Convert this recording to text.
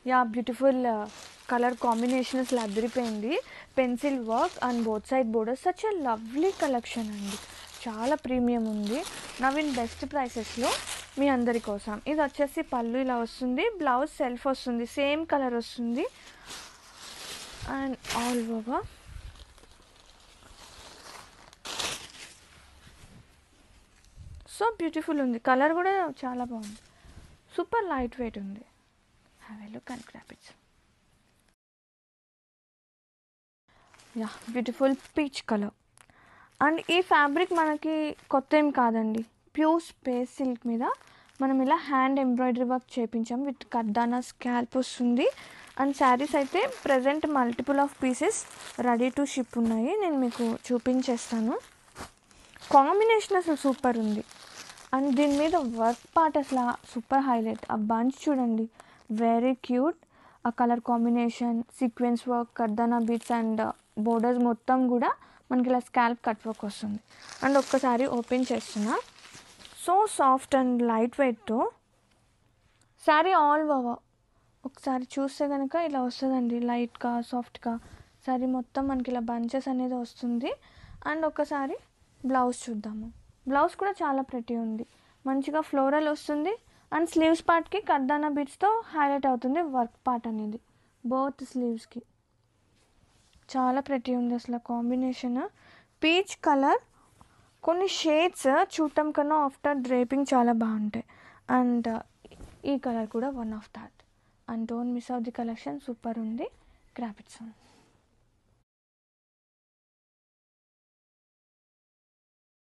Yeah beautiful colour combination అసలు అదిరిపోయింది. Pencil work and both side border such a lovely collection అండి. చాలా premium ఉంది. నవీన్ బెస్ట్ ప్రైసెస్లో మీ అందరి కోసం. ఇది వచ్చేసి పళ్ళు ఇలా వస్తుంది, బ్లౌజ్ సెల్ఫ్ వస్తుంది, సేమ్ కలర్ వస్తుంది and all over so beautiful ఉంది. కలర్ కూడా చాలా బాగుంది. సూపర్ లైట్ వెయిట్ ఉంది. Have a look and grab it. Yeah beautiful peach colour and ఈ ఫ్యాబ్రిక్ మనకి కొత్త ఏం కాదండి. ప్యూర్ స్పేస్ సిల్క్ మీద మనం ఇలా హ్యాండ్ ఎంబ్రాయిడరీ వర్క్ చేయించాం విత్ కర్దానా స్కాల్ప్ వస్తుంది. అండ్ శారీస్ అయితే present multiple of pieces ready to ship ఉన్నాయి. నేను మీకు చూపించేస్తాను. కాంబినేషన్ అసలు సూపర్ ఉంది. అండ్ దీని మీద వర్క్ పార్ట్ అసలు సూపర్ హైలైట్. ఆ బంచ్ చూడండి, వెరీ క్యూట్. ఆ కలర్ కాంబినేషన్, సీక్వెన్స్ వర్క్, కర్దానా బీట్స్ అండ్ బోర్డర్స్ మొత్తం కూడా మనకి ఇలా స్కాల్ప్ కట్ వర్క్ వస్తుంది. అండ్ ఒక్కసారి ఓపెన్ చేస్తున్నా, సో సాఫ్ట్ అండ్ లైట్ వెయిట్తో శారీ ఆల్ ఓవర్ ఒకసారి చూస్తే కనుక ఇలా వస్తుందండి. లైట్గా సాఫ్ట్గా శారీ మొత్తం మనకి ఇలా బంచెస్ అనేది వస్తుంది. అండ్ ఒకసారి బ్లౌజ్ చూద్దాము. బ్లౌజ్ కూడా చాలా ప్రెటీ ఉంది. మంచిగా ఫ్లోరల్ వస్తుంది. అండ్ స్లీవ్స్ పార్ట్కి కర్దానా బీట్స్తో హైలైట్ అవుతుంది వర్క్ పార్ట్ అనేది బోత్ స్లీవ్స్కి. చాలా ప్రెటీ ఉంది అసలు కాంబినేషన్. పీచ్ కలర్ కొన్ని షేడ్స్ చూడటం కన్నా ఆఫ్టర్ డ్రేపింగ్ చాలా బాగుంటాయి. అండ్ ఈ కలర్ కూడా one of that. And don't miss out the collection. Super ఉంది. Grab it son.